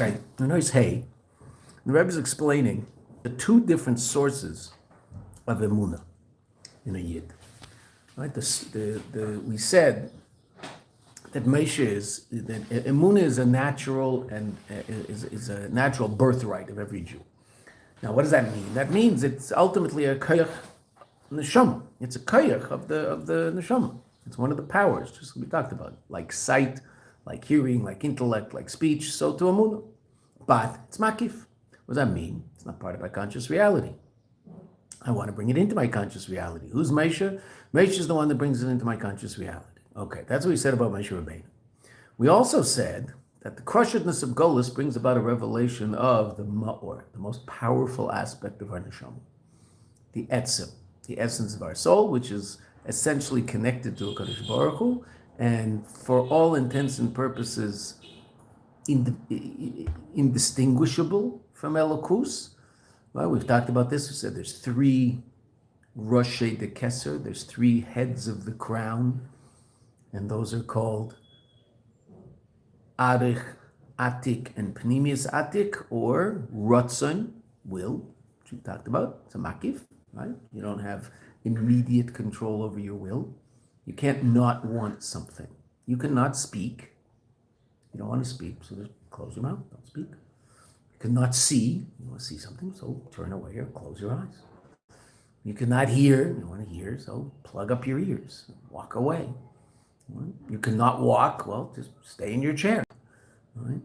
Okay, notice hey. The Rebbe is explaining the two different sources of emunah in a yid. Right? We said that Moshe is that emunah is a natural and is a natural birthright of every Jew. Now, what does that mean? That means it's ultimately a koyach neshama. It's a koyach of the neshama. It's one of the powers, just like we talked about, like sight, like hearing, like intellect, like speech. So to emunah, but it's makif. What does that mean? It's not part of my conscious reality. I want to bring it into my conscious reality. Who's Moshe? Moshe is the one that brings it into my conscious reality. Okay, that's what we said about Moshe Rabbeinu. We also said that the crushedness of Golus brings about a revelation of the Ma'or, the most powerful aspect of our neshama, the etzem, the essence of our soul, which is essentially connected to HaKadosh Baruch Hu, and for all intents and purposes, indistinguishable from Elokus. Well, we've talked about this. We said there's three Roshei de Keser, there's three heads of the crown, and those are called Arich, Atik, and Pnimius Atik, or Ratzon, will, which we talked about. It's a makif, right? You don't have immediate control over your will. You can't not want something. You cannot speak. You don't want to speak, so just close your mouth, don't speak. You cannot see. You want to see something, so turn away or close your eyes. You cannot hear. You want to hear, so plug up your ears, walk away. You cannot walk, well, just stay in your chair. Right?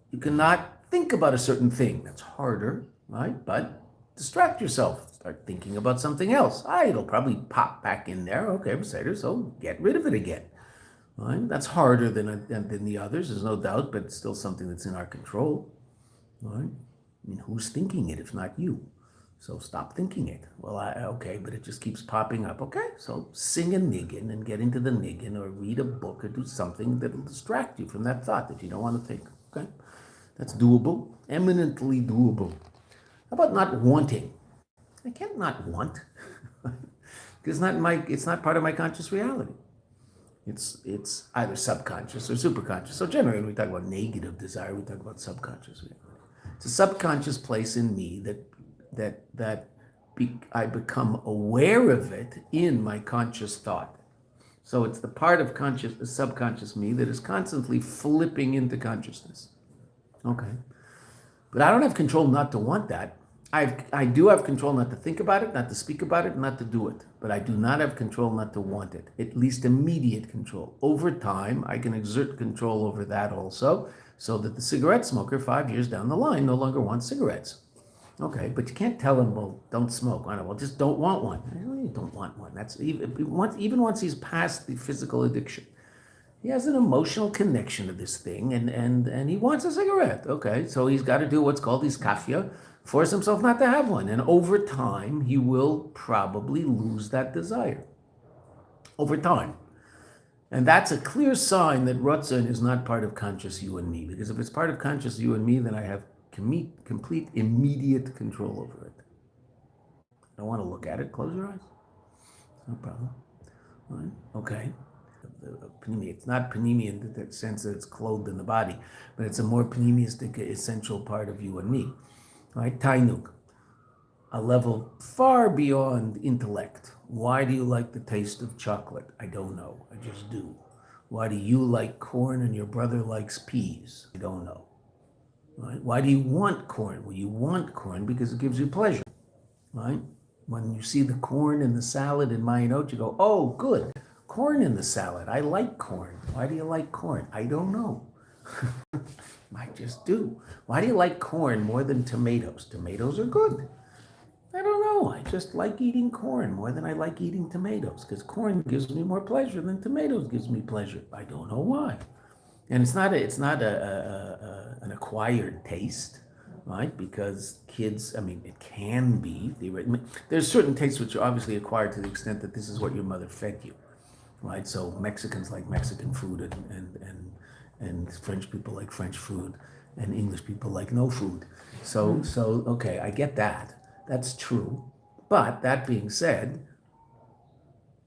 You cannot think about a certain thing. That's harder, right? But distract yourself. Start thinking about something else. It'll probably pop back in there. Okay, Beseder, so get rid of it again. Right? That's harder than the others, there's no doubt, but it's still something that's in our control. Right? I mean, who's thinking it if not you? So stop thinking it. Well, okay, but it just keeps popping up. Okay, so sing a niggin and get into the niggin, or read a book or do something that will distract you from that thought that you don't want to think. Okay, that's doable, eminently doable. How about not wanting? I can't not want because it's not part of my conscious reality. It's either subconscious or superconscious. So generally, when we talk about negative desire, we talk about subconscious reality. It's a subconscious place in me I become aware of it in my conscious thought. So it's the part of the subconscious me that is constantly flipping into consciousness. Okay. But I don't have control not to want that. I do have control not to think about it, not to speak about it, not to do it. But I do not have control not to want it, at least immediate control. Over time, I can exert control over that also, so that the cigarette smoker 5 years down the line no longer wants cigarettes. Okay, but you can't tell him, well, don't smoke. I know, well, just don't want one. I really don't want one. That's even once he's past the physical addiction. He has an emotional connection to this thing, and he wants a cigarette. Okay, so he's got to do what's called iskafia, force himself not to have one. And over time, he will probably lose that desire. Over time. And that's a clear sign that Ratzon is not part of conscious you and me. Because if it's part of conscious you and me, then I have complete, immediate control over it. I don't want to look at it. Close your eyes. No problem. All right. Okay. It's not panemi in the sense that it's clothed in the body, but it's a more panemiistic, essential part of you and me. All right. Tainuk, a level far beyond intellect. Why do you like the taste of chocolate? I don't know. I just do. Why do you like corn and your brother likes peas? I don't know. Right? Why do you want corn? Well, you want corn because it gives you pleasure, right? When you see the corn in the salad in Mayanot, you go, oh, good, corn in the salad. I like corn. Why do you like corn? I don't know. I just do. Why do you like corn more than tomatoes? Tomatoes are good. I don't know. I just like eating corn more than I like eating tomatoes because corn gives me more pleasure than tomatoes gives me pleasure. I don't know why. And it's not an acquired taste, right? Because kids, I mean, it can be. There's certain tastes which are obviously acquired to the extent that this is what your mother fed you, right? So Mexicans like Mexican food, and French people like French food, and English people like no food. So okay, I get that. That's true. But that being said,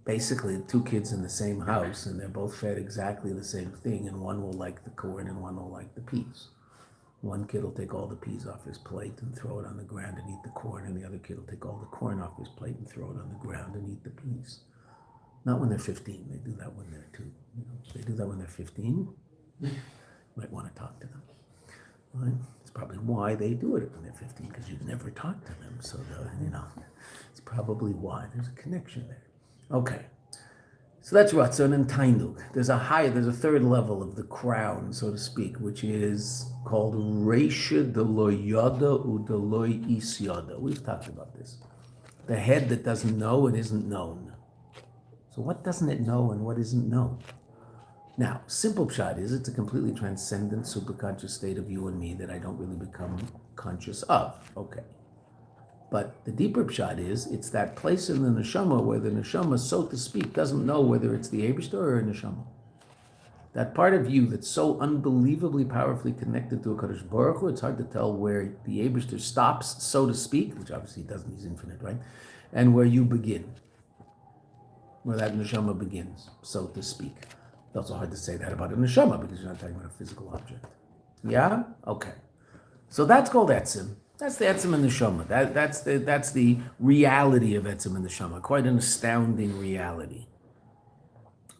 basically two kids in the same house and they're both fed exactly the same thing, and one will like the corn and one will like the peas. One kid will take all the peas off his plate and throw it on the ground and eat the corn, and the other kid will take all the corn off his plate and throw it on the ground and eat the peas. Not when they're 15. They do that when they're 2. They do that when they're 15. You might want to talk to them. Right? It's probably why they do it when they're 15, because you've never talked to them. So, it's probably why. There's a connection there. Okay. So that's Ratzon and Tainug. There's a third level of the crown, so to speak, which is called Reisha Deloy Yada Udeloy Is Yada. We've talked about this. The head that doesn't know and isn't known. So what doesn't it know and what isn't known? Now, simple pshat is it's a completely transcendent, superconscious state of you and me that I don't really become conscious of. Okay. But the deeper pshat is, it's that place in the neshama where the neshama, so to speak, doesn't know whether it's the Eibishter or a neshama. That part of you that's so unbelievably powerfully connected to a Kadosh Baruch Hu, it's hard to tell where the Eibishter stops, so to speak, which obviously he doesn't, he's infinite, right? And where you begin, where that neshama begins, so to speak. It's also hard to say that about a neshama because you're not talking about a physical object. Yeah? Okay. So that's called etzim. That's the etzim and neshama. That's the reality of etzim and neshama. Quite an astounding reality.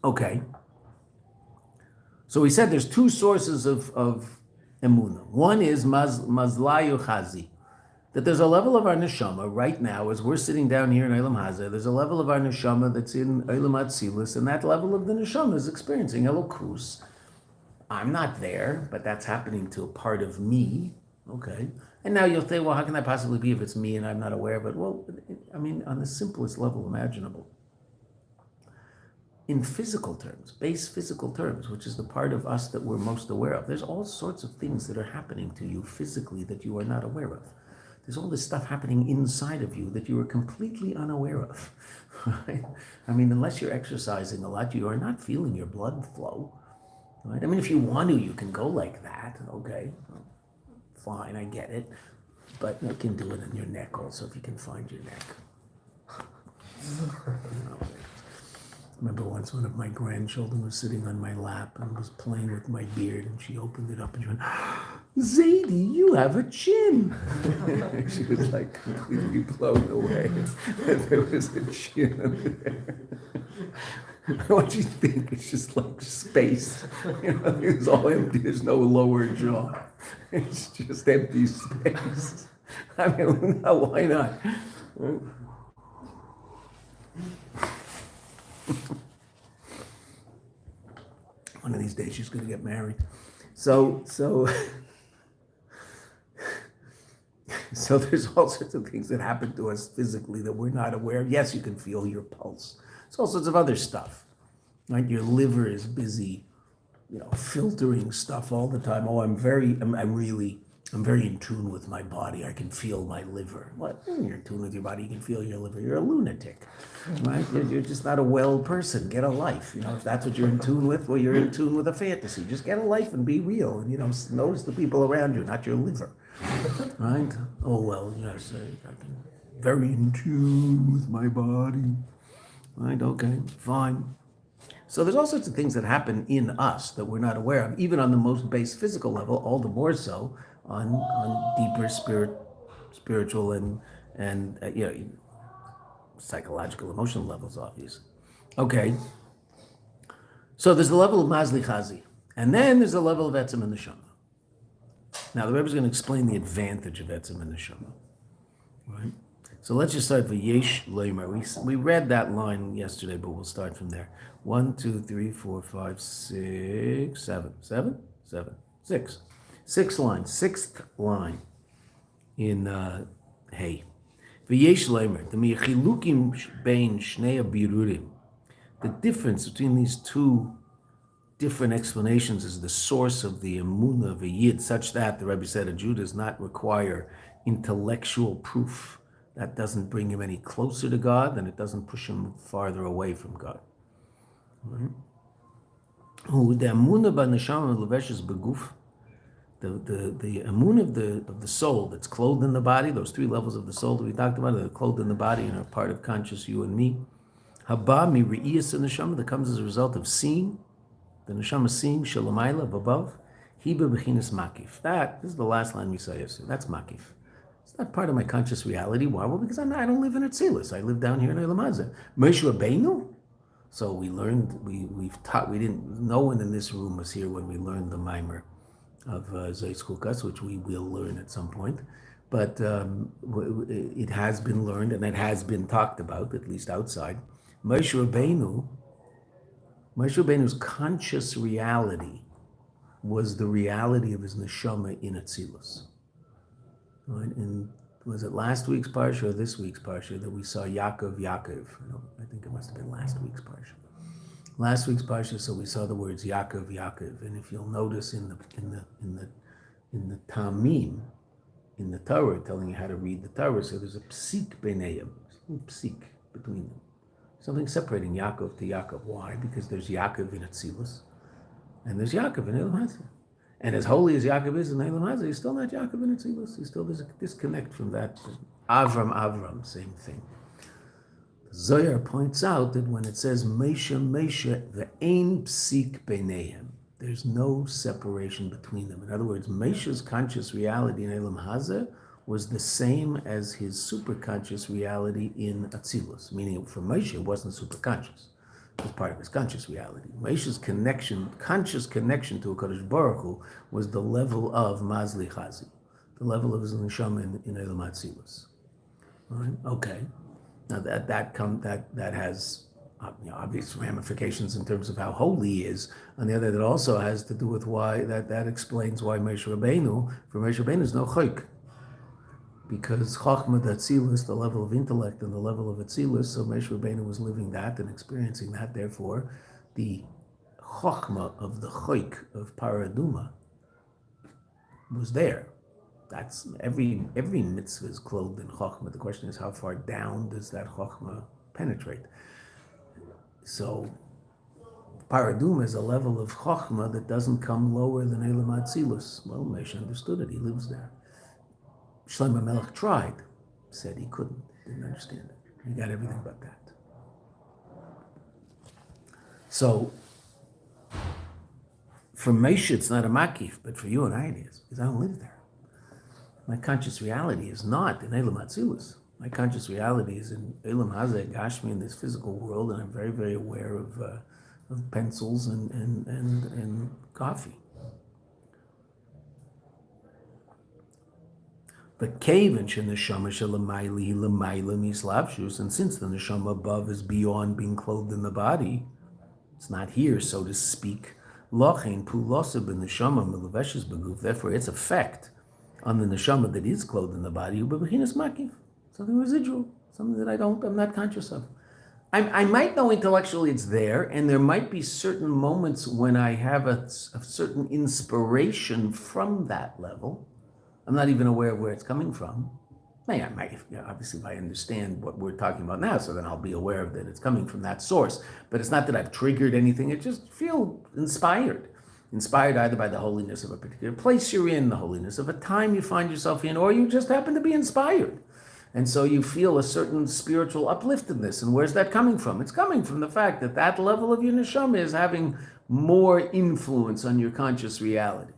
Okay. So we said there's 2 sources of emunah. One is mazlayu chazi, that there's a level of our neshama right now, as we're sitting down here in Olam Hazeh, there's a level of our neshama that's in Olam Atzilus, and that level of the neshama is experiencing Elokus. I'm not there, but that's happening to a part of me. Okay. And now you'll say, well, how can that possibly be if it's me and I'm not aware of it? Well, I mean, on the simplest level imaginable. In physical terms, base physical terms, which is the part of us that we're most aware of, there's all sorts of things that are happening to you physically that you are not aware of. There's all this stuff happening inside of you that you are completely unaware of. Right? I mean, unless you're exercising a lot, you are not feeling your blood flow. Right? I mean, if you want to, you can go like that. Okay. Fine, I get it, but you can do it in your neck also if you can find your neck. Remember once one of my grandchildren was sitting on my lap and was playing with my beard, and she opened it up and she went, "Zadie, you have a chin." She was like completely blown away that there was a chin under there. What do you think? It's just like space. It's all empty. There's no lower jaw. It's just empty space. I mean, why not? One of these days she's going to get married. So there's all sorts of things that happen to us physically that we're not aware of. Yes, you can feel your pulse. There's all sorts of other stuff. Right? Your liver is busy, filtering stuff all the time. Oh, I'm very in tune with my body. I can feel my liver. What? You're in tune with your body. You can feel your liver. You're a lunatic, right? You're just not a well person. Get a life. If that's what you're in tune with, well, you're in tune with a fantasy. Just get a life and be real. And notice the people around you, not your liver, right? Oh well, yes, I'm very in tune with my body, right? Okay, fine. So there's all sorts of things that happen in us that we're not aware of, even on the most base physical level, all the more so on deeper spiritual and psychological, emotional levels, obviously. Okay. So there's the level of Mazli Chazi, and then there's the level of Etzem and Neshama. Now the Rebbe is going to explain the advantage of Etzem and Neshama, right? So let's just start with Yesh Leimer. We read that line yesterday, but we'll start from there. 1, 2, 3, 4, 5, 6, 7. 6. 6 lines. 6th line in Hey. V'yesh Leimer. The miyachilukim bein shnei abirurim. The difference between these 2 different explanations is the source of the emunah of a yid, such that the Rebbe said a Jew does not require intellectual proof. That doesn't bring him any closer to God, and it doesn't push him farther away from God. Right? The emunah b'neshama leveshes beguf. The emunah of the soul that's clothed in the body. Those 3 levels of the soul that we talked about are clothed in the body and are part of conscious you and me. Haba mi re'iyas neshama, that comes as a result of seeing. The neshama seeing shalamayla above. Hiba b'chinas makif. This is the last line we saw yesterday. That's makif. It's not part of my conscious reality. Why? Well, because I don't live in Atzilus. I live down here in Olam Hazeh. Moshe Rabbeinu. So we learned. We've taught. We didn't. No one in this room was here when we learned the mimer of Zeitz Chukas, which we will learn at some point. But it has been learned and it has been talked about, at least outside. Moshe Rabbeinu's conscious reality was the reality of his neshama in Atzilus. Right? And was it last week's parsha or this week's parsha that we saw Yaakov? No, I think it must have been last week's parsha. Last week's parsha, so we saw the words Yaakov, and if you'll notice in the Tamim, in the Torah, telling you how to read the Torah, so there's a psik b'neihem, psik between them, something separating Yaakov to Yaakov. Why? Because there's Yaakov in Atzilus, and there's Yaakov in Olam Hazeh. And as holy as Yaakov is in Olam Hazeh, he's still not Yaakov in Atzilus. There's a disconnect from that. Avram, same thing. Zohar points out that when it says Moshe, ve'ein psik b'neihem, there's no separation between them. In other words, Moshe's conscious reality in Olam Hazeh was the same as his superconscious reality in Atzilus, meaning for Moshe it wasn't superconscious. It was part of his conscious reality. Moshe's conscious connection to HaKadosh Baruch Hu was the level of Mazli Chazi, the level of his neshama in Olam Atzilus. All right? Okay. Now that has obvious ramifications in terms of how holy he is. On the other, that also has to do with why that explains why Moshe Rabbeinu, for Moshe Rabbeinu, is no chayk, because Chachma Atzilus, the level of intellect and the level of Atzilus, so Moshe Rabbeinu was living that and experiencing that. Therefore, the Chachma of the chayk of Paraduma was there. That's every mitzvah is clothed in Chachma. The question is, how far down does that Chachma penetrate? So, Paraduma is a level of Chachma that doesn't come lower than Elam Atzilus. Well, Moshe understood it. He lives there. Shlomo Melech tried, said he couldn't, didn't understand it. He got everything but that. So, for Moshe, it's not a makif, but for you and I, it is, because I don't live there. My conscious reality is not in Elam Atzilus. My conscious reality is in Olam Hazeh, Gashmi, in this physical world, and I'm very, very aware of pencils and coffee. But Kavan sheneshama shelamayli lemayla mislavshus, and since the neshama above is beyond being clothed in the body, it's not here, so to speak. Lochein pulosa b'neshama meluveshes beguf. Therefore, its effect on the neshama that is clothed in the body, ubebechinas makif, something residual, something that I'm not conscious of. I might know intellectually it's there, and there might be certain moments when I have a certain inspiration from that level. I'm not even aware of where it's coming from. I might, obviously, if I understand what we're talking about now, so then I'll be aware of that it's coming from that source. But it's not that I've triggered anything. It just feel inspired. Inspired either by the holiness of a particular place you're in, the holiness of a time you find yourself in, or you just happen to be inspired. And so you feel a certain spiritual upliftedness. And where's that coming from? It's coming from the fact that that level of your neshama is having more influence on your conscious reality.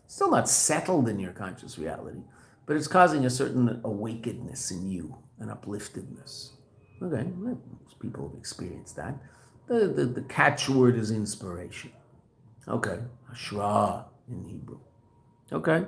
It's still not settled in your conscious reality, but it's causing a certain awakenedness in you, an upliftedness. Okay, most people have experienced that. The catchword is inspiration. Okay, hashra in Hebrew. Okay,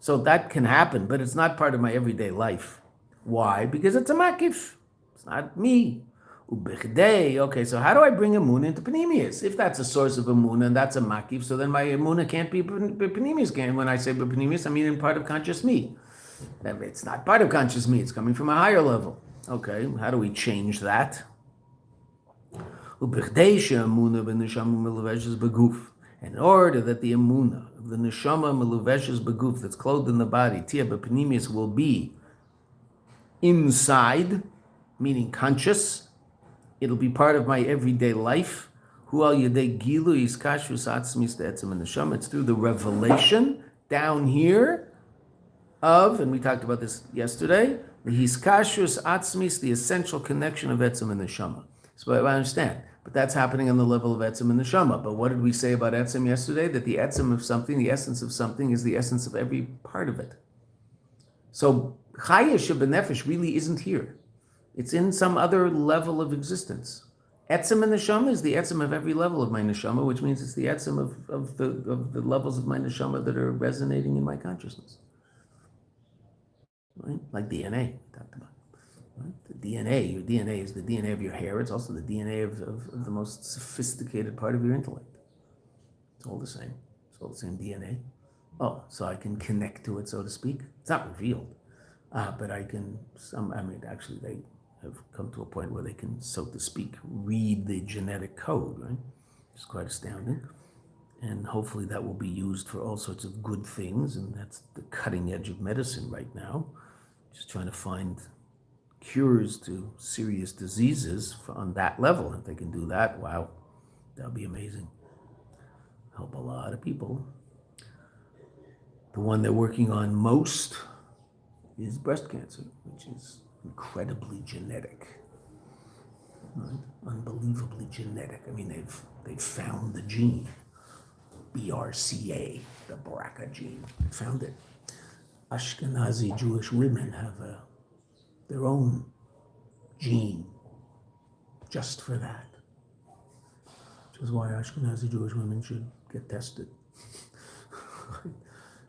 so that can happen, but it's not part of my everyday life. Why? Because it's a makif. It's not me. Okay, so how do I bring emunah into panemius? If that's a source of emunah and that's a makif, so then my emunah can't be panemius. When I say panemius, I mean in part of conscious me. It's not part of conscious me. It's coming from a higher level. Okay, how do we change that? In order that the emunah, the neshama meluveshes beguf, that's clothed in the body, tia b'panemius, will be inside, meaning conscious. It'll be part of my everyday life. It's through the revelation down here of, and we talked about this yesterday, the hiskashus atzmis, the essential connection of etzem and neshama. So I understand But that's happening on the level of etzem and neshama. But what did we say about etzem yesterday? That the etzem of something, the essence of something, is the essence of every part of it. So chaya shebenefesh really isn't here. It's in some other level of existence. Etzem and neshama is the etzem of every level of my neshama, which means it's the etzem of the levels of my neshama that are resonating in my consciousness. Right? Like DNA, we talked about. Right? The DNA, your DNA is the DNA of your hair. It's also the DNA of the most sophisticated part of your intellect. It's all the same. It's all the same DNA. Oh, so I can connect to it, so to speak. It's not revealed, but actually they have come to a point where they can, so to speak, read the genetic code, right? It's quite astounding. And hopefully that will be used for all sorts of good things, and that's the cutting edge of medicine right now. Just trying to find cures to serious diseases on that level. If they can do that, wow, that'll be amazing. Help a lot of people. The one they're working on most is breast cancer, which is incredibly genetic, right? Unbelievably genetic. I mean, they've found the gene, BRCA, the BRCA gene. They found it. Ashkenazi Jewish women have their own gene just for that, which is why Ashkenazi Jewish women should get tested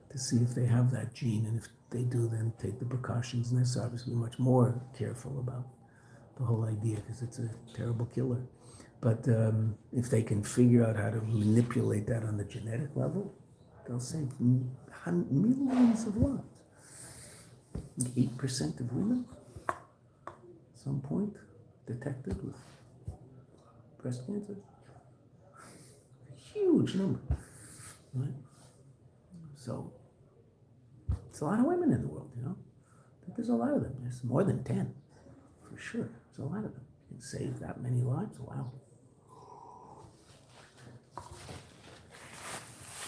to see if they have that gene, and if they do, then take the precautions necessary. Obviously, be much more careful about the whole idea because it's a terrible killer. But if they can figure out how to manipulate that on the genetic level, they'll save millions of lives. 8% of women at some point detected with breast cancer. Huge number, right? So it's a lot of women in the world, I think there's a lot of them. There's more than 10, for sure. There's a lot of them. You can save that many lives, wow.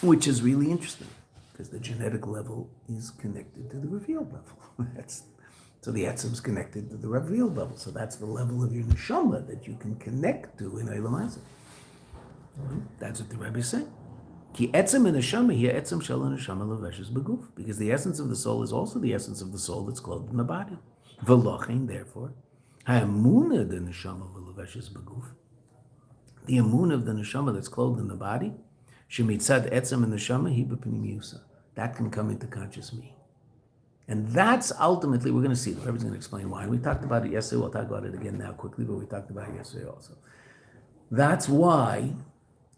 Which is really interesting, because the genetic level is connected to the revealed level. So the etzem is connected to the revealed level. So that's the level of your neshama that you can connect to in Olam Hazeh. That's what the Rebbe is saying. Ki etzem and neshama here, etzem shel neshama leveshes beguf, because the essence of the soul is also the essence of the soul that's clothed in the body. V'lochein, therefore, ha'emunah the neshama leveshes beguf, the emunah of the neshama that's clothed in the body, shemitzad etzem and neshama hi b'pnimiyusa, that can come into conscious me. And that's ultimately, we're going to see, the Rebbe's going to explain why. And we talked about it yesterday, we'll talk about it again now quickly, but we talked about it yesterday also. That's why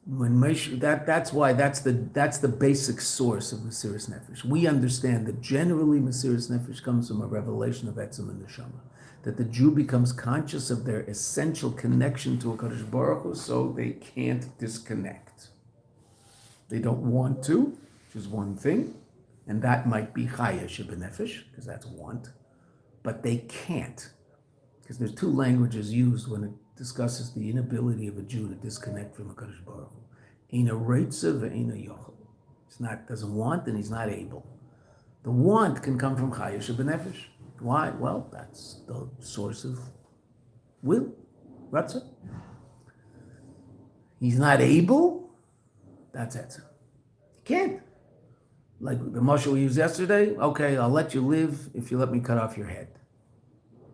that's the basic source of Mesiras Nefesh. We understand that generally Mesiras Nefesh comes from a revelation of Etzem and Neshama, that the Jew becomes conscious of their essential connection to HaKadosh Baruch Hu, so they can't disconnect. They don't want to, which is one thing, and that might be Chaya Shebenefesh, because that's want, but they can't, because there's two languages used when it discusses the inability of a Jew to disconnect from HaKadosh Baruch Hu. Eina reitza ve'eina yochel. Doesn't want, and he's not able. The want can come from Chaya Shebenefesh. Why? Well, that's the source of will, Ratzah. He's not able, that's Etzah. He can't. Like the mashal we used yesterday, okay, I'll let you live if you let me cut off your head.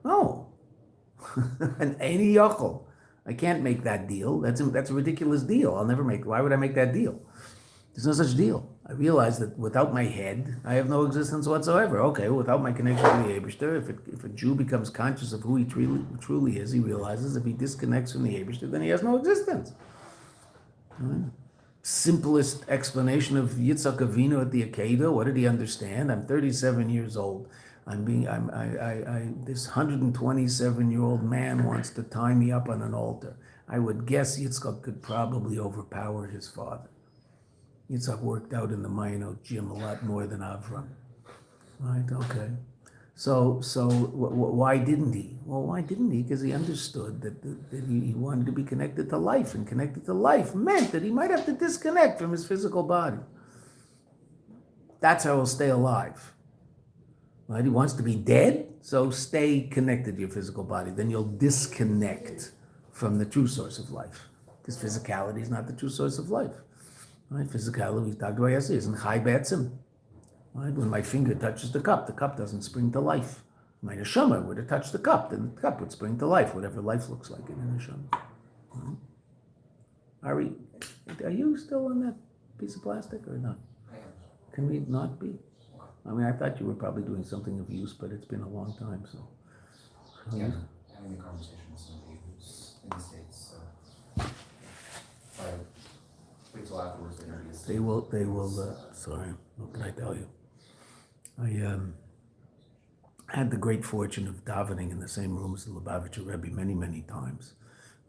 No. And any yochel. I can't make that deal. That's a ridiculous deal. Why would I make that deal? There's no such deal. I realize that without my head, I have no existence whatsoever. Okay, without my connection to the Eibishter, if a Jew becomes conscious of who he truly is, he realizes if he disconnects from the Eibishter, then he has no existence. Right? Simplest explanation of Yitzhak Avinu at the Akedah. What did he understand? I'm 37 years old. This 127-year-old man wants to tie me up on an altar. I would guess Yitzchak could probably overpower his father. Yitzchak worked out in the Mayanot gym a lot more than Avram. Right, okay. So why didn't he? Well, why didn't he? Because he understood that he wanted to be connected to life, and connected to life meant that he might have to disconnect from his physical body. That's how he'll stay alive. Right? He wants to be dead, so stay connected to your physical body. Then you'll disconnect from the true source of life. Because physicality is not the true source of life. Right? Physicality, we talked about yesterday, isn't chai be'etzim. Right? When my finger touches the cup doesn't spring to life. My neshama were to touch the cup, then the cup would spring to life, whatever life looks like in a neshama. Ari, are you still on that piece of plastic or not? Can we not be? I mean, I thought you were probably doing something of use, but it's been a long time, so. Yeah, having a conversation with somebody who's in the States, so. Wait till afterwards, They will, sorry, what can I tell you? I had the great fortune of davening in the same room as the Lubavitcher Rebbe many, many times.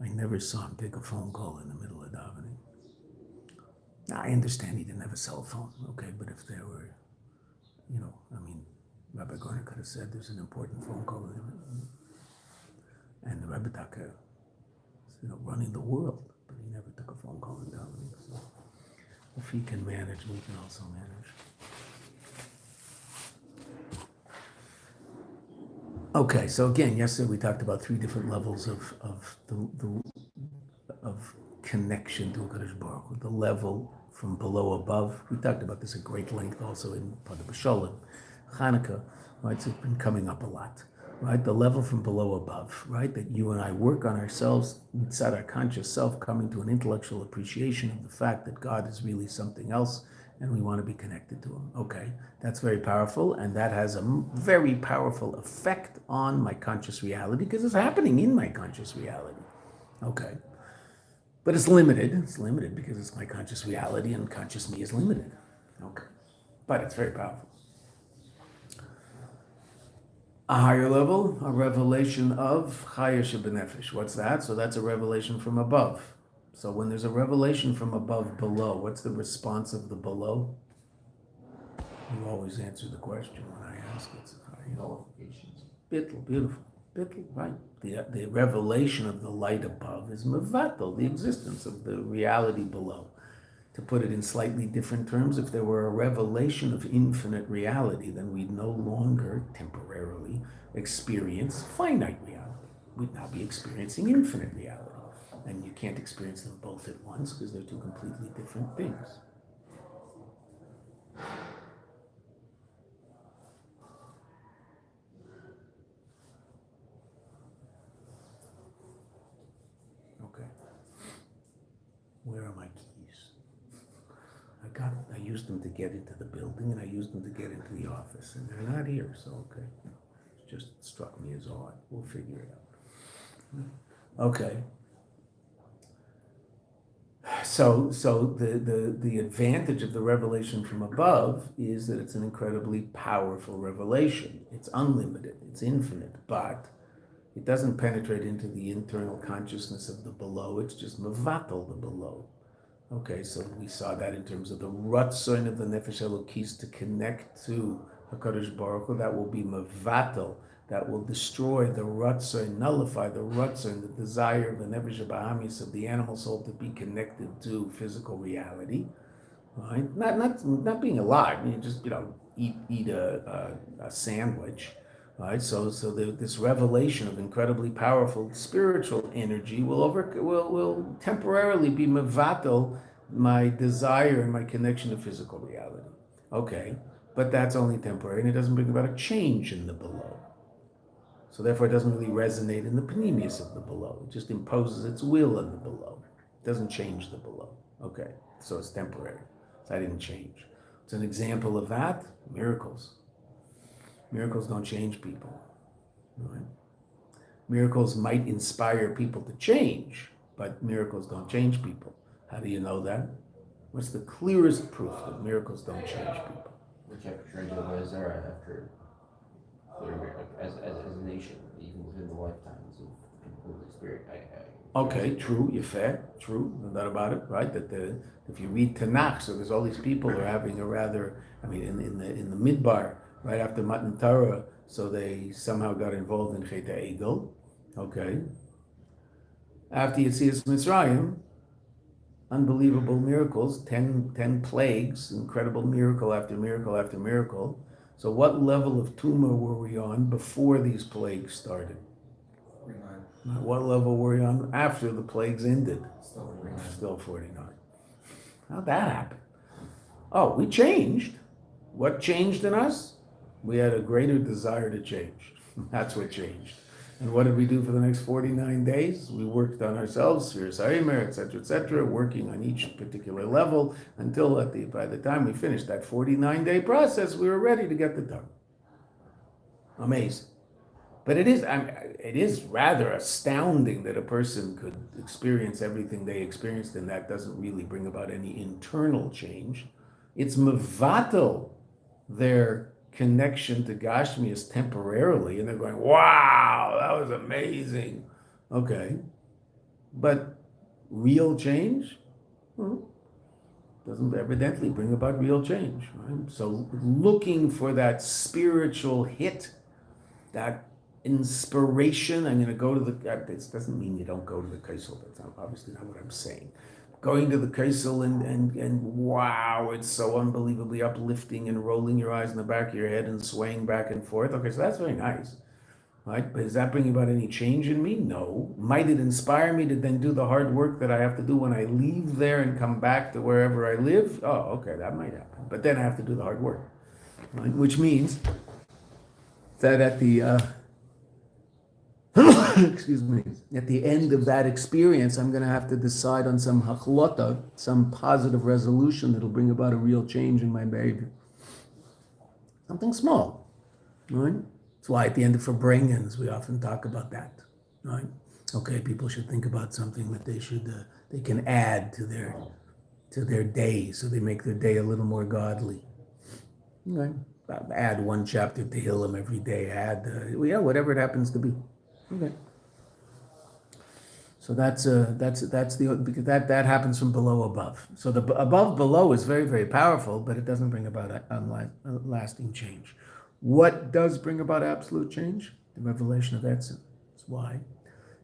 I never saw him take a phone call in the middle of davening. Now, I understand he didn't have a cell phone, okay, but if there were, I mean, Rabbi Garner could have said there's an important phone call, and the Rebbe Taka, running the world, but he never took a phone call in davening, so if he can manage, we can also manage. Okay, so again, yesterday we talked about 3 different levels of connection to HaKadosh Baruch Hu. The level from below above. We talked about this at great length also in Pada B'Sholem, Hanukkah, right? So it's been coming up a lot, right? The level from below above, right? That you and I work on ourselves inside our conscious self, coming to an intellectual appreciation of the fact that God is really something else, and we want to be connected to him. Okay, that's very powerful, and that has a very powerful effect on my conscious reality because it's happening in my conscious reality. Okay, but it's limited. It's limited because it's my conscious reality, and conscious me is limited. Okay, but it's very powerful. A higher level, a revelation of Chaya Shebenefesh. What's that? So that's a revelation from above. So when there's a revelation from above below, what's the response of the below? You always answer the question when I ask it. Bittul, beautiful. Bittul, right. The revelation of the light above is mevatel, the existence of the reality below. To put it in slightly different terms, if there were a revelation of infinite reality, then we'd no longer temporarily experience finite reality. We'd now be experiencing infinite reality. And you can't experience them both at once because they're 2 completely different things. Okay. Where are my keys? I used them to get into the building, and I used them to get into the office, and they're not here, so okay. It just struck me as odd. We'll figure it out. Okay. So the advantage of the revelation from above is that it's an incredibly powerful revelation. It's unlimited, it's infinite, but it doesn't penetrate into the internal consciousness of the below. It's just mevatel the below. Okay, so we saw that in terms of the ratzon of the nefesh elokis to connect to HaKadosh Baruch Hu. That will be mevatel. That will destroy the ratzon, nullify the ratzon, the desire of the nefesh habahamis of the animal soul to be connected to physical reality, right? Not being alive. You just eat a sandwich, right? So this revelation of incredibly powerful spiritual energy will temporarily be mevatel my desire and my connection to physical reality. Okay, but that's only temporary, and it doesn't bring about a change in the below. So therefore it doesn't really resonate in the panemius of the below. It just imposes its will on the below. It doesn't change the below. Okay, so it's temporary. So I didn't change. It's an example of that, miracles. Miracles don't change people. Right? Miracles might inspire people to change, but miracles don't change people. How do you know that? What's the clearest proof that miracles don't change people? Which was there after as a nation, even within the lifetimes of people who experience. Okay, true, you're fair, true, no doubt about it, right? That if you read Tanakh, so there's all these people who are having a rather, in the Midbar, right after Matan Torah, so they somehow got involved in Chet HaEgel, okay? After Yetzias Mitzrayim, unbelievable miracles, 10 plagues, incredible miracle after miracle after miracle. So what level of tumor were we on before these plagues started? What level were you on after the plagues ended? Still 49. Still 49. How'd that happen? Oh, we changed. What changed in us? We had a greater desire to change. That's what changed. And what did we do for the next 49 days? We worked on ourselves, etc., working on each particular level until by the time we finished that 49-day process, we were ready to get the Torah. Amazing. But it is rather astounding that a person could experience everything they experienced, and that doesn't really bring about any internal change. It's mevatel their connection to Gashmias temporarily, and they're going, wow, that was amazing. Okay. But real change doesn't evidently bring about real change. Right? So looking for that spiritual hit, that inspiration, I'm going to go to this doesn't mean you don't go to the Kaisel. That's obviously not what I'm saying. Going to the Kaisel and wow, it's so unbelievably uplifting and rolling your eyes in the back of your head and swaying back and forth. Okay, so that's very nice. Right? But does that bring about any change in me? No. Might it inspire me to then do the hard work that I have to do when I leave there and come back to wherever I live? Oh, okay, that might happen. But then I have to do the hard work. Right? Which means that at the excuse me, at the end of that experience, I'm going to have to decide on some hachlota, some positive resolution that'll bring about a real change in my behavior. Something small, right? That's why at the end of Farbrengens, we often talk about that, right? Okay, people should think about something that they can add to their day, so they make their day a little more godly. Right? Add one chapter to Tehillim every day. Add, whatever it happens to be. Okay. So that's because that happens from below above. So the above below is very, very powerful, but it doesn't bring about a lasting change. What does bring about absolute change? The revelation of Etzem. That's why.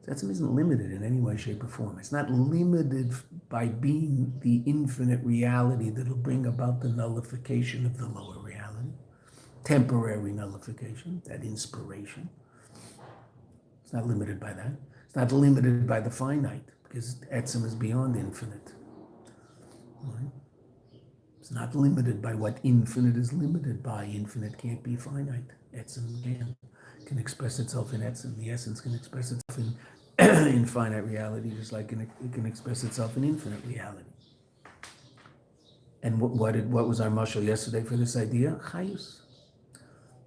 Etzem isn't limited in any way, shape, or form. It's not limited by being the infinite reality that'll bring about the nullification of the lower reality. Temporary nullification, that inspiration. It's not limited by that. It's not limited by the finite, because Etzem is beyond infinite. Right? It's not limited by what infinite is limited by. Infinite can't be finite. Etzem can express itself in Etzem. The essence can express itself in finite reality, just like it can express itself in infinite reality. And what was our mashal yesterday for this idea? Chayus.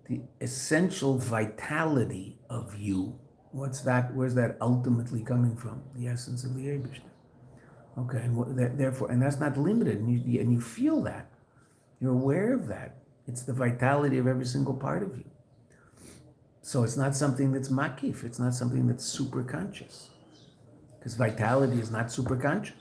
The essential vitality of you. What's that? Where's that ultimately coming from? The essence of the Eibishter. Okay, and therefore, and that's not limited, and you feel that. You're aware of that. It's the vitality of every single part of you. So it's not something that's makif. It's not something that's super conscious, because vitality is not super conscious.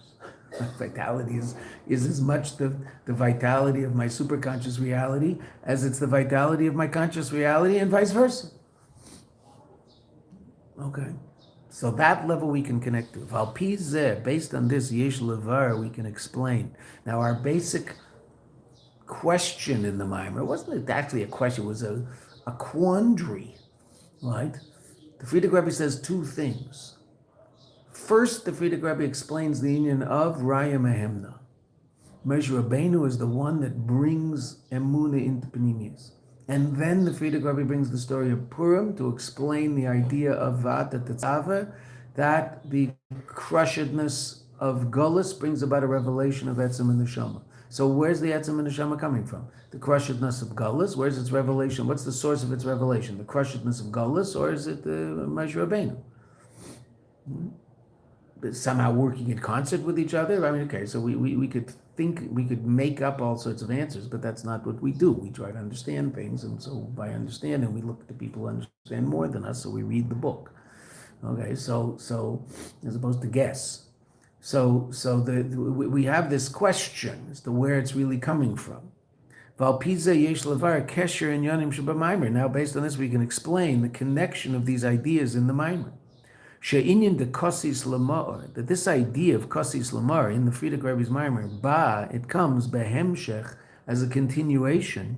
Vitality is as much the vitality of my superconscious reality as it's the vitality of my conscious reality, and vice versa. Okay, so that level we can connect to. Valpizeh, based on this yesh levar, we can explain. Now our basic question in the Mimer wasn't actually a question; it was a quandary, right? The Frierdiker Rebbe says two things. First, the Frierdiker Rebbe explains the union of Raya Mehemna. Moshe Rabbeinu is the one that brings Emunah into Pnimius. And then the Frierdiker Rebbe brings the story of Purim to explain the idea of Veata tetzave, that the crushedness of Gullus brings about a revelation of Etzem and Neshama. So where's the Etzem and Neshama coming from? The crushedness of Gullus. Where's its revelation? What's the source of its revelation? The crushedness of Gullus, or is it Moshe Rabbeinu? Somehow working in concert with each other? I mean, okay, so we could think, we could make up all sorts of answers, but that's not what we do. We try to understand things, and so by understanding, we look to people who understand more than us, so we read the book. Okay, so as opposed to guess. So we have this question as to where it's really coming from. Valpiza yesh levar kesher in yanim shebamaimer. Now, based on this, we can explain the connection of these ideas in the Maimer. She'inyan de kosis lamar, that this idea of kosis lamar in the Frierdiker Rebbe's Maimer, it comes behemshech as a continuation,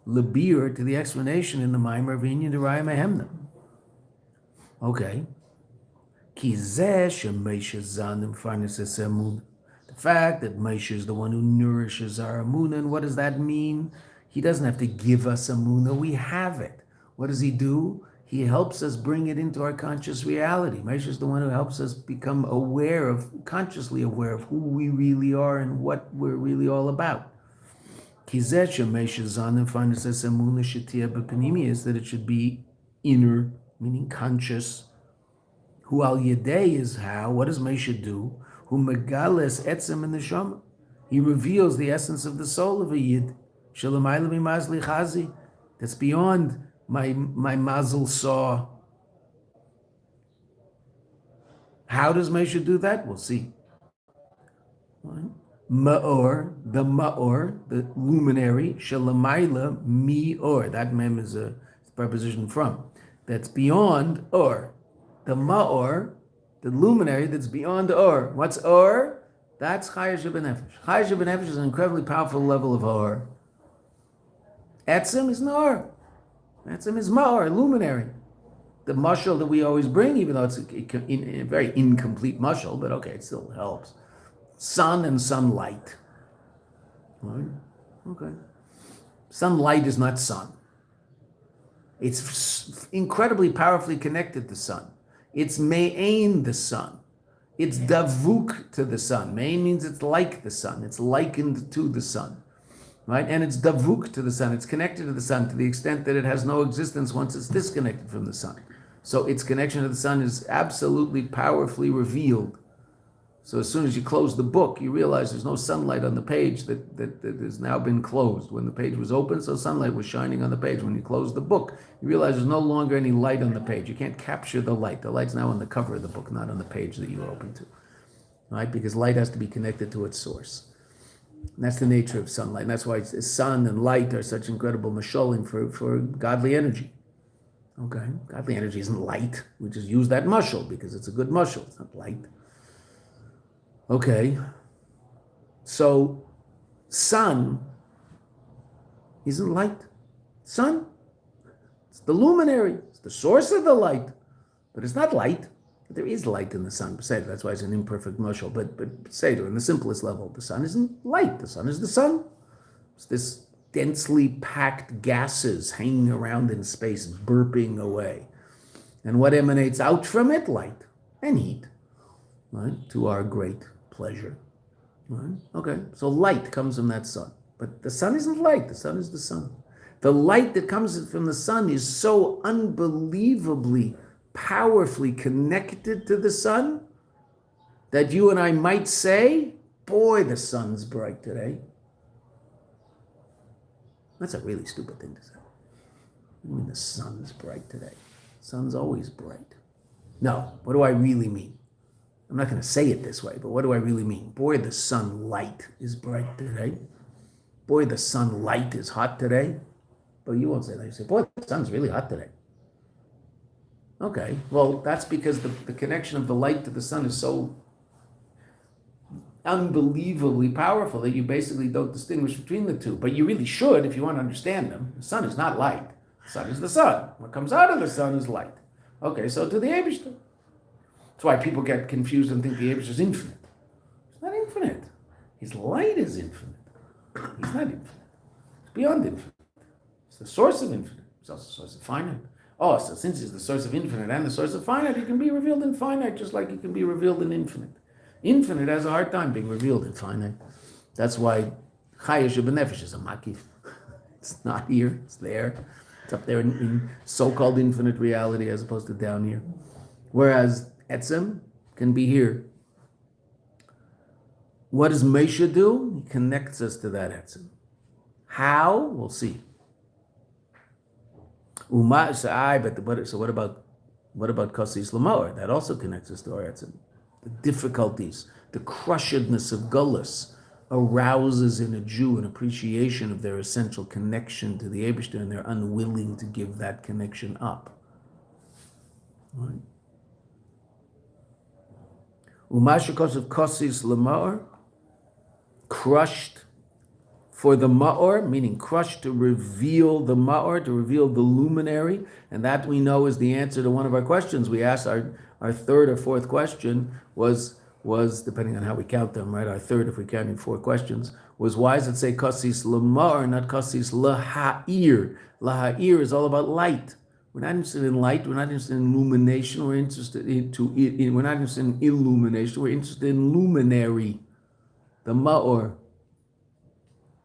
lebir, to the explanation in the Maimer of Inyan de Raya Mehemna. Okay. Ki zeh shemeshe zanim farneses emunah. The fact that Moshe is the one who nourishes our emunah, and what does that mean? He doesn't have to give us emunah, we have it. What does he do? He helps us bring it into our conscious reality. Moshe is the one who helps us become consciously aware of who we really are and what we're really all about. Is that it should be inner, meaning conscious. Who al yedei is how? What does Moshe do? Who megales etzem in the neshama. He reveals the essence of the soul of a yid. Shalamayla mimazli chazi. That's beyond my mazel saw. How does Moshe do that? We'll see. Ma'or, the luminary, shalamayla mi-or. That mem is a preposition from. That's beyond or. The ma'or, the luminary that's beyond or. What's or? That's chaya shebenefesh. Chaya shebenefesh is an incredibly powerful level of or. Etzem is nor. Etzem is ma'or, luminary. The mashal that we always bring, even though it's a very incomplete mashal, but okay, it still helps. Sun and sunlight. Right? Okay. Sunlight is not sun. It's incredibly powerfully connected to sun. It's me'ain the sun. It's davuk to the sun. Me'ain means it's like the sun. It's likened to the sun. Right? And it's davuk to the sun. It's connected to the sun to the extent that it has no existence once it's disconnected from the sun. So its connection to the sun is absolutely powerfully revealed. So as soon as you close the book, you realize there's no sunlight on the page that has now been closed. When the page was open, so sunlight was shining on the page. When you close the book, you realize there's no longer any light on the page. You can't capture the light. The light's now on the cover of the book, not on the page that you open to. Right? Because light has to be connected to its source. And that's the nature of sunlight. And that's why sun and light are such incredible mashalim for godly energy. Okay? Godly energy isn't light. We just use that mashal because it's a good mashal. It's not light. Okay, so sun isn't light. Sun, it's the luminary, it's the source of the light, but it's not light. There is light in the sun. That's why it's an imperfect mashal. But Seder, in the simplest level, the sun isn't light. The sun is the sun. It's this densely packed gases hanging around in space, burping away. And what emanates out from it? Light and heat, right? To our great pleasure. Right? Okay, so light comes from that sun. But the sun isn't light, the sun is the sun. The light that comes from the sun is so unbelievably, powerfully connected to the sun that you and I might say, boy, the sun's bright today. That's a really stupid thing to say. I mean, the sun's bright today. The sun's always bright. No, what do I really mean? I'm not going to say it this way, but what do I really mean? Boy, the sunlight is bright today. Boy, the sunlight is hot today. But you won't say that. You say, boy, the sun's really hot today. Okay, well, that's because the connection of the light to the sun is so unbelievably powerful that you basically don't distinguish between the two. But you really should if you want to understand them. The sun is not light. The sun is the sun. What comes out of the sun is light. Okay, so to the Eibishter. That's why people get confused and think the Eibishter is infinite. It's not infinite. His light is infinite. He's not infinite. It's beyond infinite. It's the source of infinite. It's also the source of finite. Oh, so since he's the source of infinite and the source of finite, he can be revealed in finite just like he can be revealed in infinite. Infinite has a hard time being revealed in finite. That's why Chaya Shebenefesh is a makif. It's not here, it's there. It's up there in so-called infinite reality as opposed to down here. Whereas Etzem can be here. What does Moshe do? He connects us to that Etzem. How? We'll see. So what about Kosis Lamor? That also connects us to our Etzem. The difficulties, the crushedness of Gullus arouses in a Jew an appreciation of their essential connection to the Eibishter, and they're unwilling to give that connection up. Right? Umashakos of Kosis Lamor, crushed for the Ma'or, meaning crushed to reveal the Ma'or, to reveal the luminary, and that we know is the answer to one of our questions we asked. Are our third or fourth question was depending on how we count them, right? Our third, if we counted 4 questions, was why does it say kasis lamar, not kasis laha'ir? Laha'ir is all about light. We're not interested in light. We're not interested in illumination. We're not interested in illumination. We're interested in luminary, the ma'or.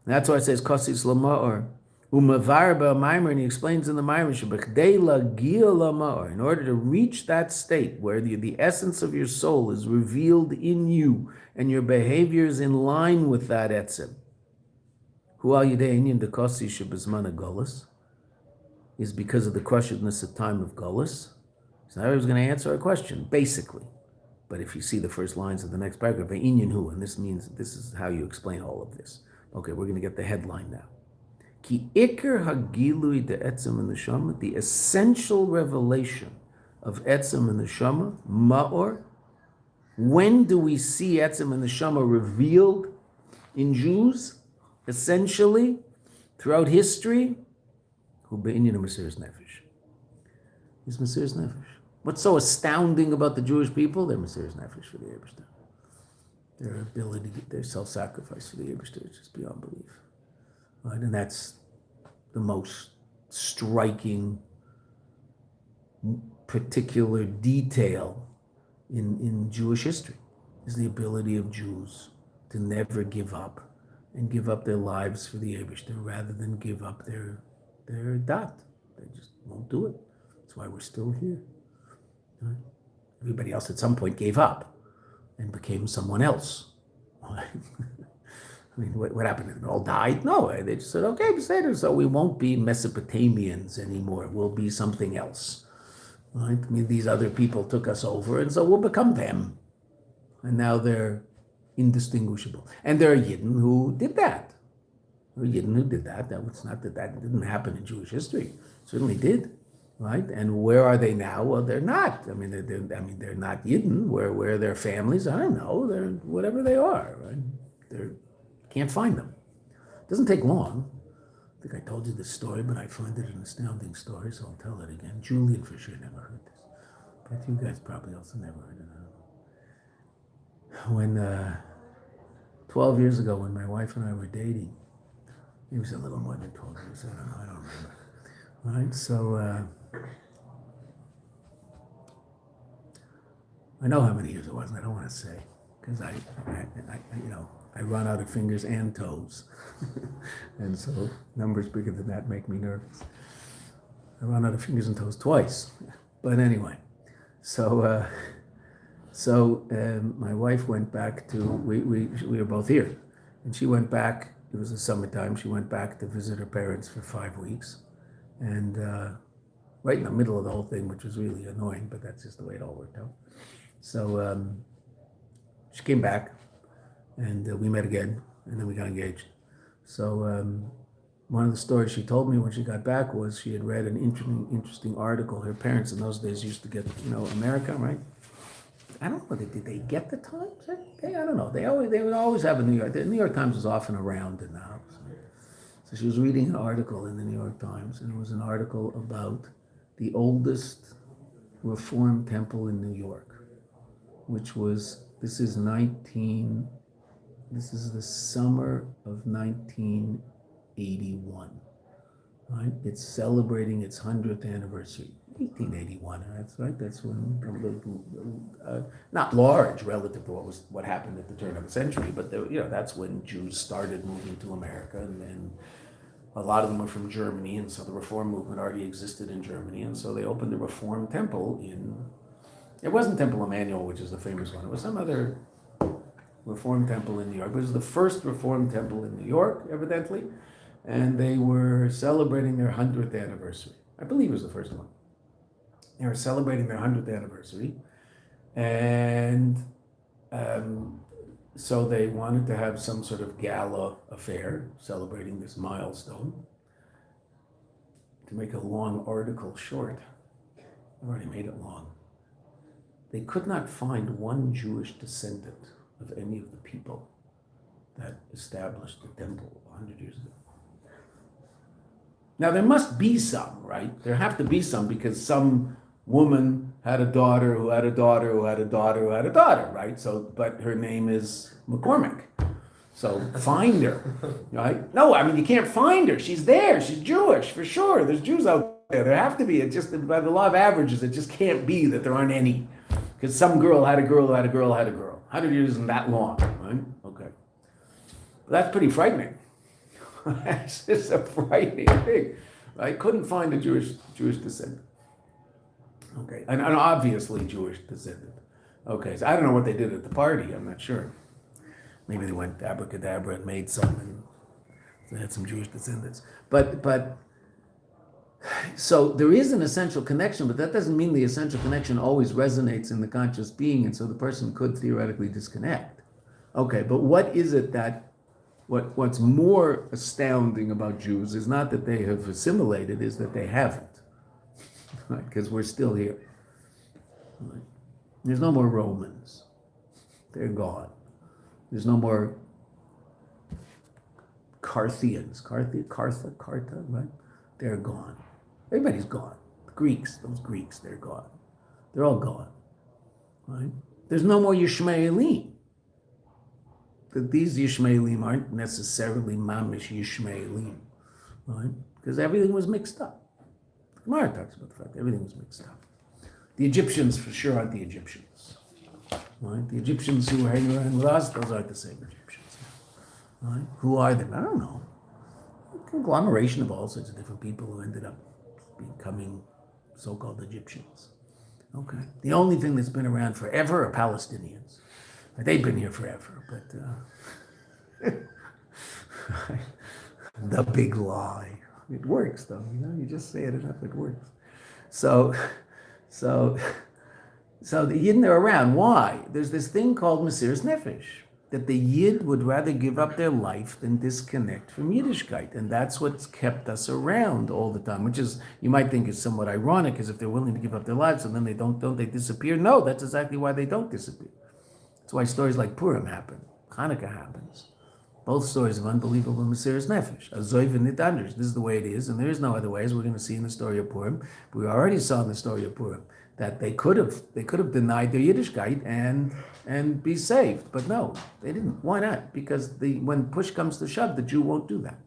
That's why it says kasis lamar. Umavar ba'maimer, and he explains in the Maimer, shebechdei lagia lamar, in order to reach that state where the essence of your soul is revealed in you and your behavior is in line with that etzem. Hu al yidei inyan dekasi shebezman golus, is because of the crushedness at time of golus. So now I was going to answer our question, basically. But if you see the first lines of the next paragraph, inyan hu, and this means this is how you explain all of this. Okay, we're going to get the headline now. Ki ikar hagilui de etzem and neshama, the essential revelation of etzem and neshama, ma'or. When do we see etzem and neshama revealed in Jews? Essentially, throughout history, hu be'inyan mesiras nefesh. Is mesiras nefesh. What's so astounding about the Jewish people? They're mesiras nefesh for the Eibishter. Their ability, their self-sacrifice for the Eibishter is just beyond belief. Right? And that's the most striking particular detail in Jewish history, is the ability of Jews to never give up and give up their lives for the Eibishter rather than give up their dat. They just won't do it. That's why we're still here. Right? Everybody else at some point gave up and became someone else. Right? I mean, what happened? They all died? No, they just said, okay, so we won't be Mesopotamians anymore. We'll be something else. Right? I mean, these other people took us over, and so we'll become them. And now they're indistinguishable. And there are Yidden who did that. There are Yidden who did that. It's not that didn't happen in Jewish history. It certainly did. Right? And where are they now? Well, they're not. I mean, they're not Yidden. Where are their families? I don't know. They're whatever they are. Right? Can't find them. It doesn't take long. I think I told you this story, but I find it an astounding story, so I'll tell it again. Julian for sure never heard this, but you guys probably also never heard it. When 12 years ago, when my wife and I were dating, it was a little more than 12 years. I don't remember. Right? So I know how many years it was, and I don't want to say because I run out of fingers and toes. And so numbers bigger than that make me nervous. I run out of fingers and toes twice. But anyway, so my wife went back to, we were both here. And she went back, it was the summertime, she went back to visit her parents for 5 weeks. And right in the middle of the whole thing, which was really annoying, but that's just the way it all worked out. So she came back, and we met again, and then we got engaged. So one of the stories she told me when she got back was she had read an interesting article. Her parents in those days used to get, America, right? I don't know, did they get the Times? I don't know. They would always have a New York. The New York Times was often around in the house. So she was reading an article in the New York Times, and it was an article about the oldest Reform temple in New York, which was, this is the summer of 1981, right? It's celebrating its 100th anniversary, 1881, that's right? That's when, not large relative to what happened at the turn of the century, but that's when Jews started moving to America, and then a lot of them were from Germany, and so the Reform movement already existed in Germany, and so they opened the Reform temple it wasn't Temple Emmanuel, which is the famous one, it was some other Reform temple in New York. It was the first Reform temple in New York, evidently, and they were celebrating their 100th anniversary. I believe it was the first one. They were celebrating their 100th anniversary, and so they wanted to have some sort of gala affair celebrating this milestone. To make a long article short, I've already made it long. They could not find one Jewish descendant of any of the people that established the temple 100 years ago. Now there must be some, right? There have to be some, because some woman had a daughter who had a daughter who had a daughter who had a daughter, right? So, but her name is McCormick. So find her, right? No, I mean, you can't find her. She's there. She's Jewish, for sure. There's Jews out there. There have to be. It just, by the law of averages, it just can't be that there aren't any. Because some girl had a girl who had a girl who had a girl. 100 years isn't that long, right? Okay. But that's pretty frightening. That's just a frightening thing. I couldn't find a Jewish descendant. Okay, and obviously Jewish descendant. Okay, so I don't know what they did at the party. I'm not sure. Maybe they went abracadabra and made some, and they had some Jewish descendants. But so there is an essential connection, but that doesn't mean the essential connection always resonates in the conscious being, and so the person could theoretically disconnect. Okay, but what is it that what's more astounding about Jews is not that they have assimilated, is that they haven't, right? Because we're still here. Right? There's no more Romans; they're gone. There's no more Carthians, Cartha, right? They're gone. Everybody's gone. The Greeks, those Greeks, they're gone. They're all gone, right? There's no more Yishmaelim. These Yishmaelim aren't necessarily mamish Yishmaelim, right? Because everything was mixed up. The Gemara talks about the fact that everything was mixed up. The Egyptians for sure aren't the Egyptians, right? The Egyptians who were hanging around with us, those aren't the same Egyptians, right? Who are they? I don't know. A conglomeration of all sorts of different people who ended up becoming so-called Egyptians. Okay. The only thing that's been around forever are Palestinians. They've been here forever, but the big lie. It works, though. You know, you just say it enough, it works. So the Yidden are around. Why? There's this thing called Mesiras Nefesh, that the Yid would rather give up their life than disconnect from Yiddishkeit, and that's what's kept us around all the time. Which is, you might think, is somewhat ironic, because if they're willing to give up their lives and then they don't they disappear? No, that's exactly why they don't disappear. That's why stories like Purim happen, Hanukkah happens. Both stories of unbelievable Mesiras Nefesh. Azoiv and Nitanders. This is the way it is, and there is no other way, as we're going to see in the story of Purim. We already saw in the story of Purim that they could have denied their Yiddishkeit and be saved, but no, they didn't. Why not? Because when push comes to shove, the Jew won't do that,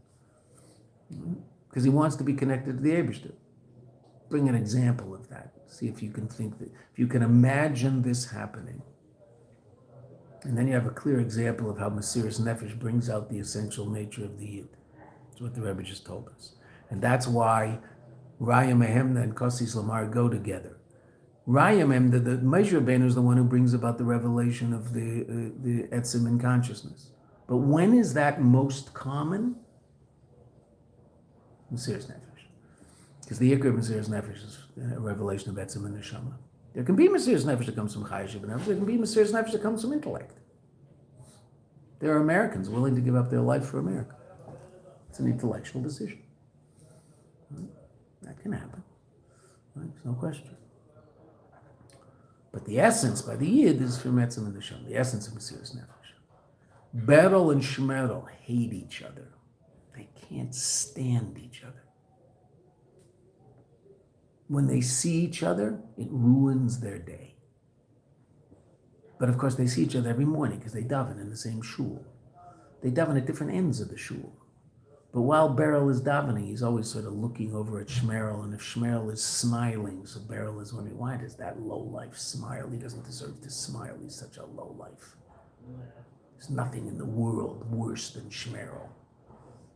because he wants to be connected to the Eibishter. Bring an example of that. See if you can think that, if you can imagine this happening. And then you have a clear example of how Mesiras Nefesh brings out the essential nature of the Yid. That's what the Rebbe just told us. And that's why Raya Mehemna and Kosis Lamar go together. Raya Mehemna, the Moshe Rabbeinu, is the one who brings about the revelation of the Etzim in consciousness. But when is that most common? Mesiras Nefesh. Because the Ikar of Mesiras Nefesh is a revelation of Etzim and Neshama. There can be Mesiras Nefesh that comes from Chayeshiv, and there can be Mesiras Nefesh that comes from intellect. There are Americans willing to give up their life for America. It's an intellectual decision. That can happen. There's no question. But the essence by the Yid is from Etzim and Neshama, the essence of Mesiras Nefesh. Berel and Shmerel hate each other. They can't stand each other. When they see each other, it ruins their day. But of course, they see each other every morning because they daven in the same shul. They daven at different ends of the shul. But while Beryl is davening, he's always sort of looking over at Shmerel, and if Shmerel is smiling, so Beryl is wondering, why does that lowlife smile? He doesn't deserve to smile. He's such a lowlife. There's nothing in the world worse than Shmerel.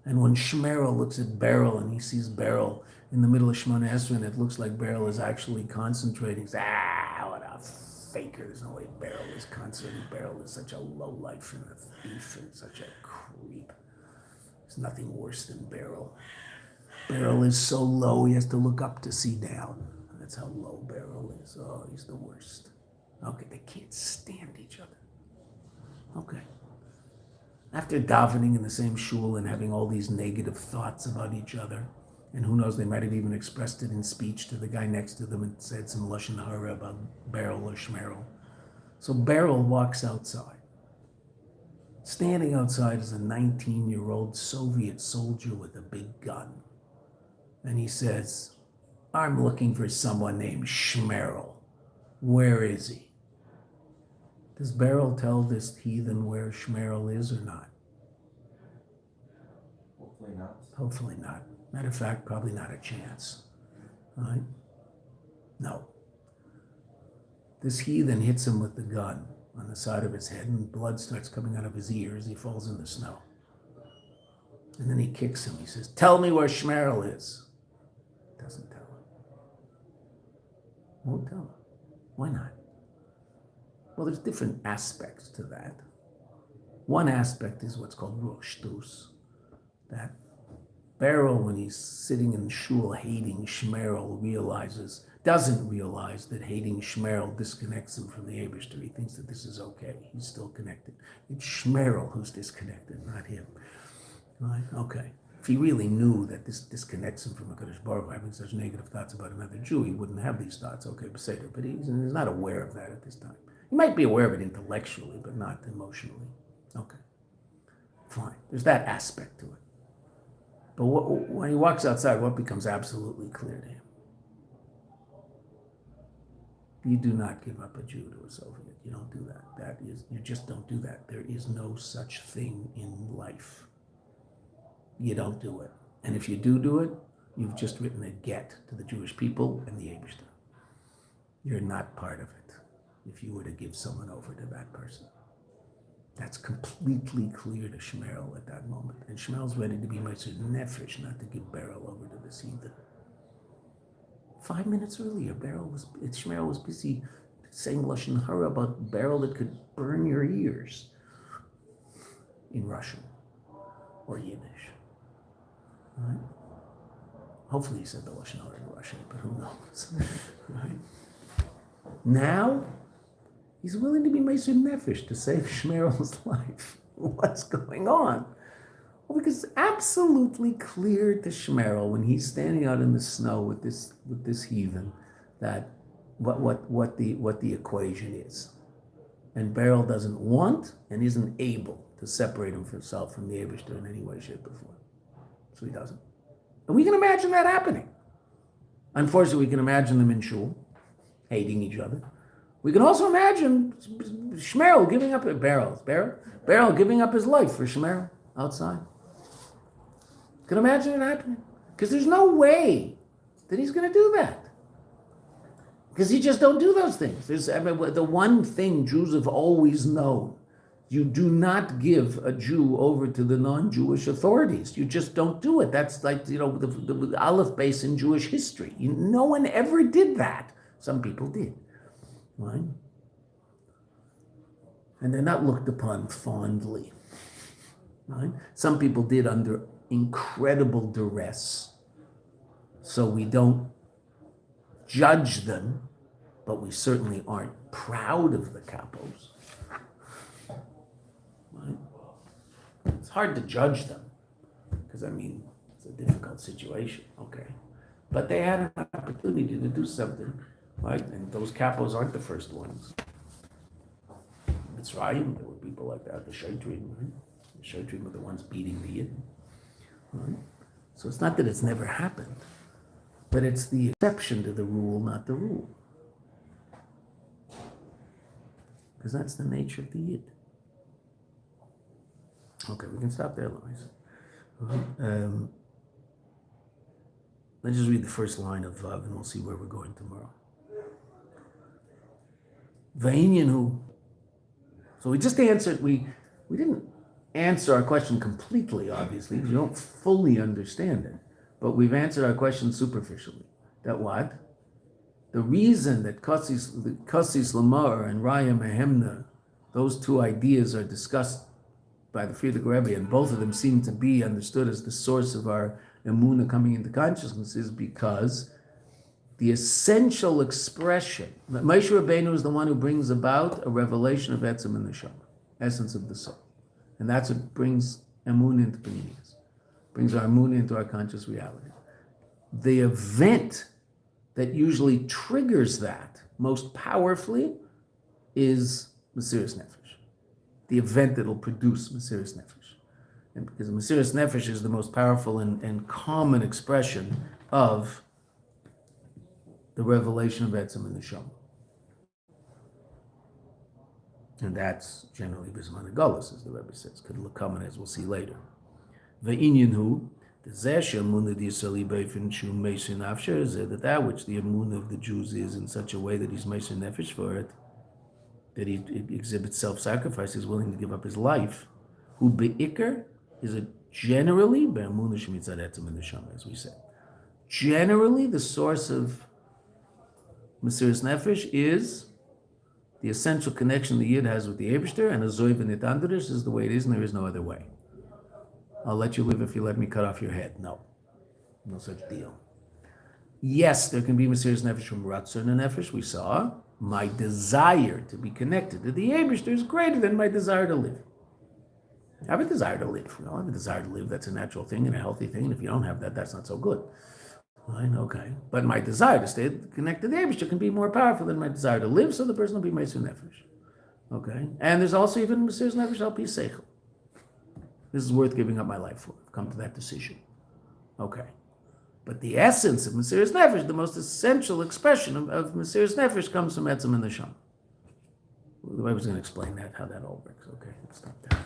And when Shmerel looks at Beryl and he sees Beryl in the middle of Shemona Esrei, and it looks like Beryl is actually concentrating, he says, what a faker. There's no way Beryl is concentrating. Beryl is such a lowlife and a thief and such a creep. There's nothing worse than Beryl. Beryl is so low, he has to look up to see down. That's how low Beryl is. Oh, he's the worst. Okay, they can't stand each other. Okay. After davening in the same shul and having all these negative thoughts about each other, and who knows, they might have even expressed it in speech to the guy next to them and said some lashon hara about Beryl or Shmerel. So Beryl walks outside. Standing outside is a 19-year-old Soviet soldier with a big gun. And he says, I'm looking for someone named Shmerel. Where is he? Does Beryl tell this heathen where Shmerel is or not? Hopefully not. Hopefully not. Matter of fact, probably not a chance. All right? No. This heathen hits him with the gun on the side of his head, and blood starts coming out of his ears. He falls in the snow. And then he kicks him. He says, "Tell me where Shmerel is." Doesn't tell him. Won't tell him. Why not? Well, there's different aspects to that. One aspect is what's called roshtus. That Beryl, when he's sitting in shul hating Shmerel, doesn't realize that hating Shmerel disconnects him from the Eibishter. He thinks that this is okay. He's still connected. It's Shmerel who's disconnected, not him. Right? Okay. If he really knew that this disconnects him from HaKadosh Baruch Hu, having such negative thoughts about another Jew, he wouldn't have these thoughts. Okay, Beseder. But he's not aware of that at this time. He might be aware of it intellectually, but not emotionally. Okay. Fine. There's that aspect to it. But when he walks outside, what becomes absolutely clear to him? You do not give up a Jew to a Soviet. You don't do that. You just don't do that. There is no such thing in life. You don't do it. And if you do it, you've just written a get to the Jewish people and the Eibishter. You're not part of it if you were to give someone over to that person. That's completely clear to Shmerel at that moment. And Shmerel's ready to be Meiser Nefesh, not to give Beryl over to this heathen. 5 minutes earlier, Shmerel was busy saying Lashon Hara about Beryl that could burn your ears in Russian or Yiddish. Right? Hopefully he said the Lashon Hara in Russian, but who knows? Right? Now, he's willing to be Meiser Nefesh to save Shmerel's life. What's going on? Well, because it's absolutely clear to Shmerel when he's standing out in the snow with this heathen that what the equation is. And Beryl doesn't want and isn't able to separate himself from the Eibishter in any way, shape, or form. So he doesn't. And we can imagine that happening. Unfortunately, we can imagine them in shul, hating each other. We can also imagine Shmerel giving up Beryl giving up his life for Shmerel outside. Can imagine it happening. Because there's no way that he's going to do that. Because he just don't do those things. The one thing Jews have always known, you do not give a Jew over to the non-Jewish authorities. You just don't do it. That's like, the Aleph base in Jewish history. No one ever did that. Some people did. Right? And they're not looked upon fondly. Right? Some people did under incredible duress. So we don't judge them, but we certainly aren't proud of the capos. Right? It's hard to judge them, because it's a difficult situation, okay? But they had an opportunity to do something, right? And those capos aren't the first ones. Mitzrayim, there were people like that, the Shotrim, right? The Shotrim were the ones beating the Yidden. Right? So it's not that it's never happened, but it's the exception to the rule, not the rule. Because that's the nature of the Yid. Okay, we can stop there, Lois. Let's just read the first line of Vav, and we'll see where we're going tomorrow. Va'inyan. So we just answered, we didn't answer our question completely, obviously, because you don't fully understand it. But we've answered our question superficially. That what? The reason that Kasis Lamar and Raya Mehemna, those two ideas are discussed by the Frierdiker Rebbe, and both of them seem to be understood as the source of our emunah coming into consciousness, is because the essential expression, Moshe Rabbeinu is the one who brings about a revelation of Etzem and Neshama, essence of the soul. And that's what brings emunah into Paninius, brings our emunah into our conscious reality. The event that usually triggers that most powerfully is Mesiras Nefesh, the event that will produce Mesiras Nefesh. And because Mesiras Nefesh is the most powerful and common expression of the revelation of Etzem and Neshama. And that's generally Bisman Galus, as the Rebbe says. Could look common, as we'll see later. Ve'inyan hu, that which the emunah of the Jews is in such a way that he's meiser nefesh for it, that he exhibits self-sacrifice, he's willing to give up his life. Who be'ikr is a generally be'emunah shemitzad etzem and neshama, as we said. Generally, the source of Mesiras Nefesh is the essential connection the Yid has with the Eibishter, and a zoiv and itandrish is the way it is, and there is no other way. I'll let you live if you let me cut off your head. No such deal. Yes, there can be Mesiras Nefesh from Ratzon and Nefesh. We saw my desire to be connected to the Eibishter is greater than my desire to live. I have a desire to live. I have a desire to live. That's a natural thing and a healthy thing. And if you don't have that, that's not so good. Right? Okay. But my desire to stay connected to the Eibishter can be more powerful than my desire to live, so the person will be Mesiras Nefesh. Okay? And there's also even Mesiras Nefesh al pi seichel. This is worth giving up my life for. I've come to that decision. Okay. But the essence of Mesiras Nefesh, the most essential expression of Mesiras Nefesh, comes from Etzem and Neshama. The way I was going to explain that, how that all works. Okay, let's stop there.